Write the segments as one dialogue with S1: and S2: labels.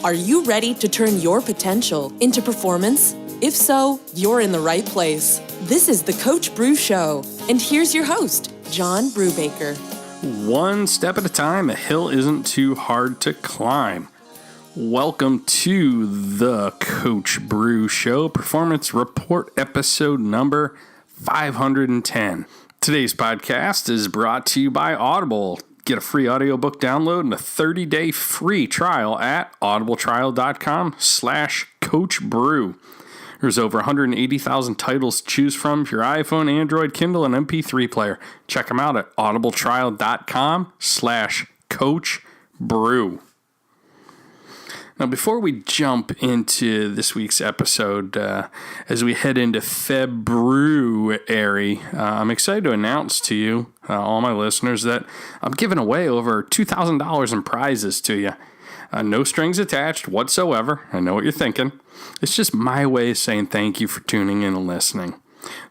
S1: Are you ready to turn your potential into performance? If so, you're in the right place. This is the Coach Brew Show, and here's your host, John Brubaker.
S2: One step at a time, a hill isn't too hard to climb. Welcome to the Coach Brew Show, Performance Report episode number 510. Today's podcast is brought to you by Audible. Get a free audiobook download and a 30-day free trial at audibletrial.com/coachbrew. There's over 180,000 titles to choose from for your iPhone, Android, Kindle, and MP3 player. Check them out at audibletrial.com/coachbrew. Now, before we jump into this week's episode, as we head into February, I'm excited to announce to you, all my listeners, that I'm giving away over $2,000 in prizes to you. No strings attached whatsoever. I know what you're thinking. It's just my way of saying thank you for tuning in and listening.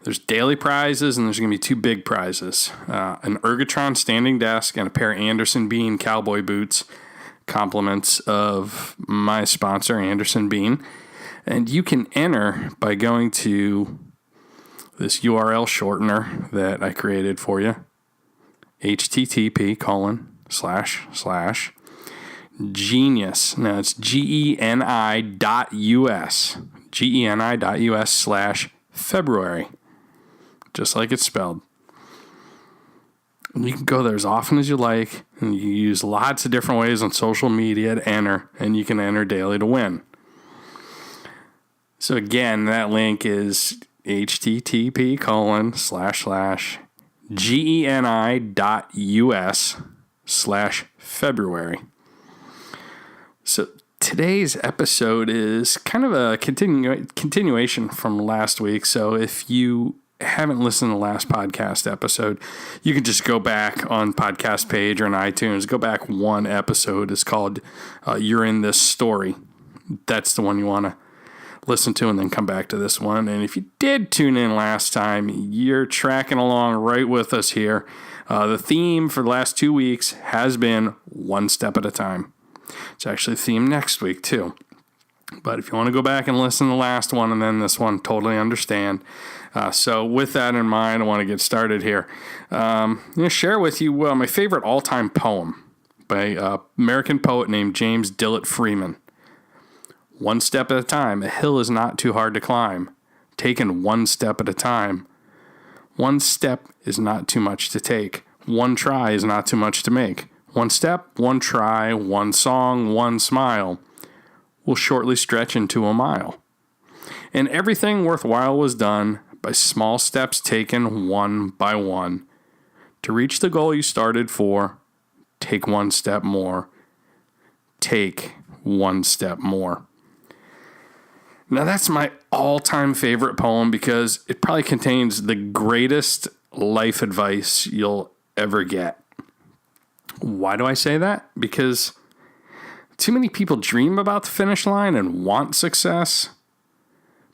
S2: There's daily prizes, and there's going to be two big prizes. An Ergotron standing desk and a pair of Anderson Bean cowboy boots. Compliments of my sponsor, Anderson Bean. And you can enter by going to this URL shortener that I created for you. http://genius. Now it's geni.us. geni.us/February. Just like it's spelled. You can go there as often as you like, and you use lots of different ways on social media to enter, and you can enter daily to win. So again, that link is http://geni.us/February. So today's episode is kind of a continuation from last week. So if you haven't listened to the last podcast episode, you can just go back on podcast page or on iTunes, go back one episode. It's called You're in This Story. That's the one you want to listen to, and then come back to this one. And if you did tune in last time, you're tracking along right with us here. The theme for the last 2 weeks has been one step at a time. It's actually the theme next week too. But if you want to go back and listen to the last one and then this one, totally understand. So with that in mind, I want to get started here. I'm going to share with you my favorite all-time poem by an American poet named James Dillett Freeman. One step at a time, a hill is not too hard to climb. Taken one step at a time. One step is not too much to take. One try is not too much to make. One step, one try, one song, one smile will shortly stretch into a mile. And everything worthwhile was done by small steps taken one by one. To reach the goal you started for, take one step more. Take one step more. Now that's my all-time favorite poem because it probably contains the greatest life advice you'll ever get. Why do I say that? Because too many people dream about the finish line and want success,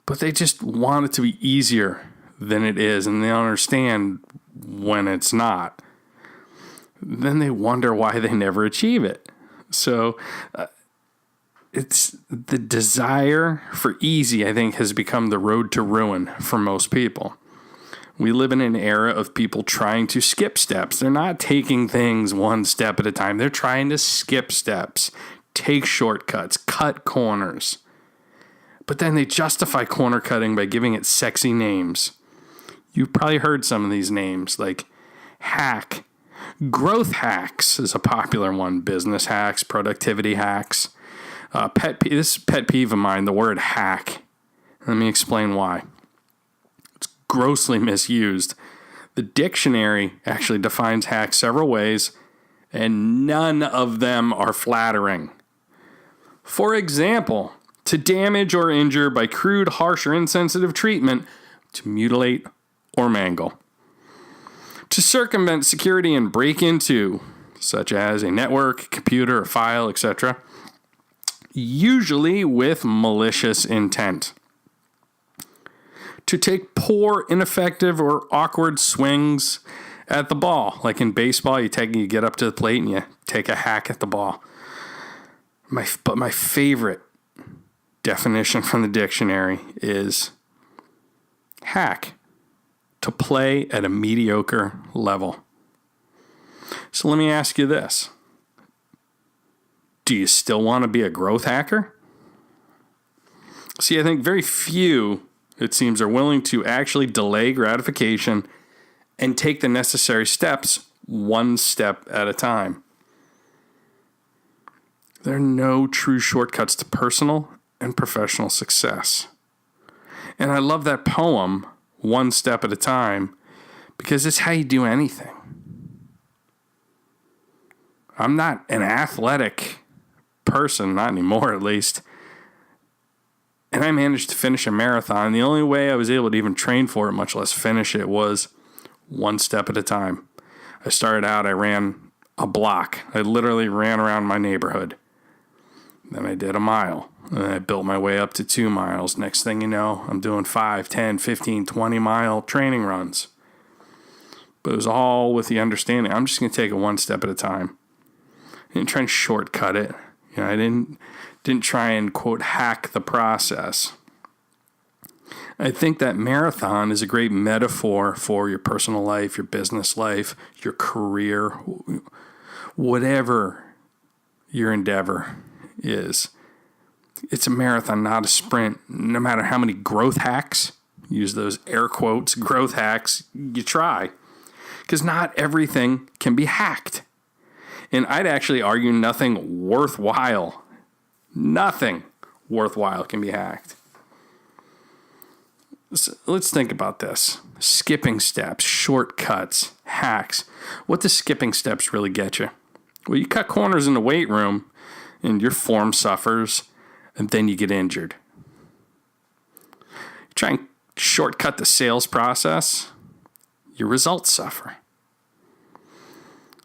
S2: but they just want it to be easier than it is, and they don't understand when it's not. Then they wonder why they never achieve it. So it's the desire for easy, I think, has become the road to ruin for most people. We live in an era of people trying to skip steps. They're not taking things one step at a time. They're trying to skip steps, take shortcuts, cut corners. But then they justify corner cutting by giving it sexy names. You've probably heard some of these names, like hack. Growth hacks is a popular one. Business hacks, productivity hacks. This pet peeve of mine, the word hack. Let me explain why. It's grossly misused. The dictionary actually defines hack several ways, and none of them are flattering. For example, to damage or injure by crude, harsh, or insensitive treatment, to mutilate or mangle. To circumvent security and break into, such as a network, computer, a file, etc., usually with malicious intent. To take poor, ineffective, or awkward swings at the ball. Like in baseball, you get up to the plate and you take a hack at the ball. But my favorite definition from the dictionary is hack, to play at a mediocre level. So let me ask you this. Do you still want to be a growth hacker? See, I think very few, it seems, are willing to actually delay gratification and take the necessary steps one step at a time. There are no true shortcuts to personal and professional success. And I love that poem, One Step at a Time, because it's how you do anything. I'm not an athletic person, not anymore at least. And I managed to finish a marathon. The only way I was able to even train for it, much less finish it, was one step at a time. I started out, I ran a block. I literally ran around my neighborhood. Then I did a mile. And I built my way up to 2 miles. Next thing you know, I'm doing 5, 10, 15, 20-mile training runs. But it was all with the understanding, I'm just going to take it one step at a time. I didn't try and shortcut it. I didn't try and, quote, hack the process. I think that marathon is a great metaphor for your personal life, your business life, your career, whatever your endeavor is. It's a marathon, not a sprint. No matter how many growth hacks, use those air quotes, growth hacks, you try. Because not everything can be hacked. And I'd actually argue nothing worthwhile can be hacked. So let's think about this. Skipping steps, shortcuts, hacks. What does skipping steps really get you? Well, you cut corners in the weight room and your form suffers, and then you get injured. You try and shortcut the sales process, your results suffer.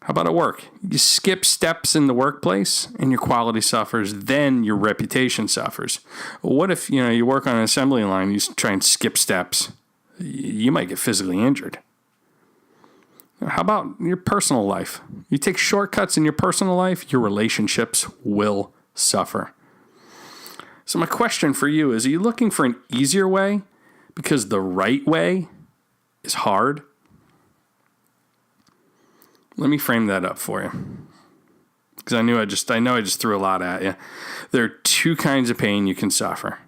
S2: How about at work? You skip steps in the workplace and your quality suffers, then your reputation suffers. What if, you work on an assembly line, you try and skip steps? You might get physically injured. How about your personal life? You take shortcuts in your personal life, your relationships will suffer. So my question for you is, are you looking for an easier way because the right way is hard? Let me frame that up for you, because I know I just threw a lot at you. There are two kinds of pain you can suffer: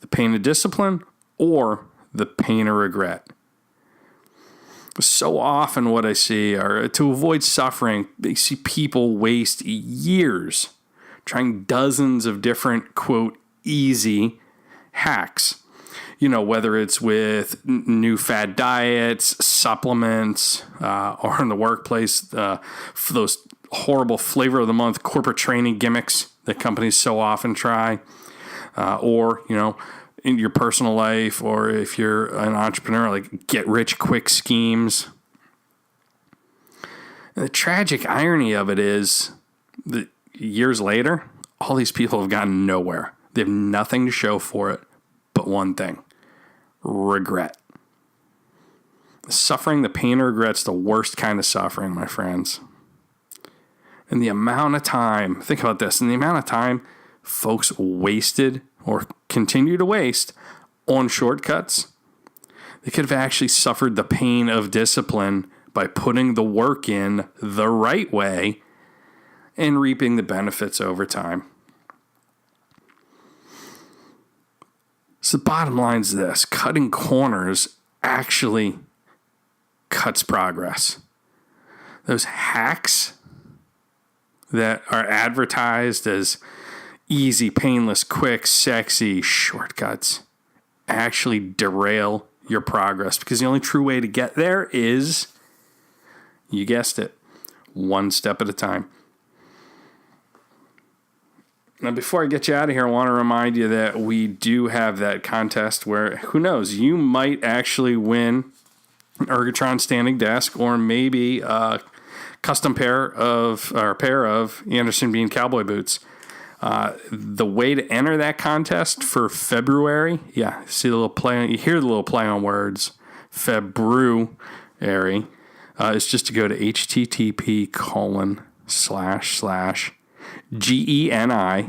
S2: the pain of discipline or the pain of regret. So often what I see are, to avoid suffering, I see people waste years trying dozens of different, quote, easy hacks. Whether it's with new fad diets, supplements, or in the workplace, for those horrible flavor of the month corporate training gimmicks that companies so often try, or, in your personal life, or if you're an entrepreneur, like get rich quick schemes. And the tragic irony of it is that years later, all these people have gotten nowhere. They have nothing to show for it but one thing: regret. Suffering, the pain, or regret's the worst kind of suffering, my friends. And the amount of time, think about this, and the amount of time folks wasted or continue to waste on shortcuts, they could have actually suffered the pain of discipline by putting the work in the right way and reaping the benefits over time. So the bottom line is this: cutting corners actually cuts progress. Those hacks that are advertised as easy, painless, quick, sexy shortcuts actually derail your progress, because the only true way to get there is, you guessed it, one step at a time. Now, before I get you out of here, I want to remind you that we do have that contest where, who knows, you might actually win an Ergotron standing desk, or maybe a custom pair of Anderson Bean cowboy boots. The way to enter that contest for February, see the little play, you hear the little play on words, February, is just to go to http:// geni.us.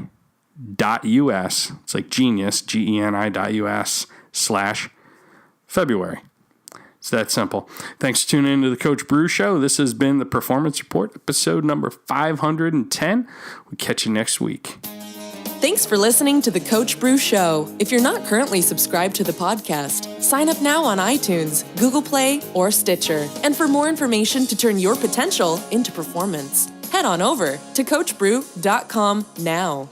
S2: It's like genius, geni.us/February. It's that simple. Thanks for tuning into the Coach Brew Show. This has been the Performance Report, episode number 510. We'll catch you next week.
S1: Thanks for listening to the Coach Brew Show. If you're not currently subscribed to the podcast, sign up now on iTunes, Google Play, or Stitcher. And for more information to turn your potential into performance, head on over to coachbrew.com now.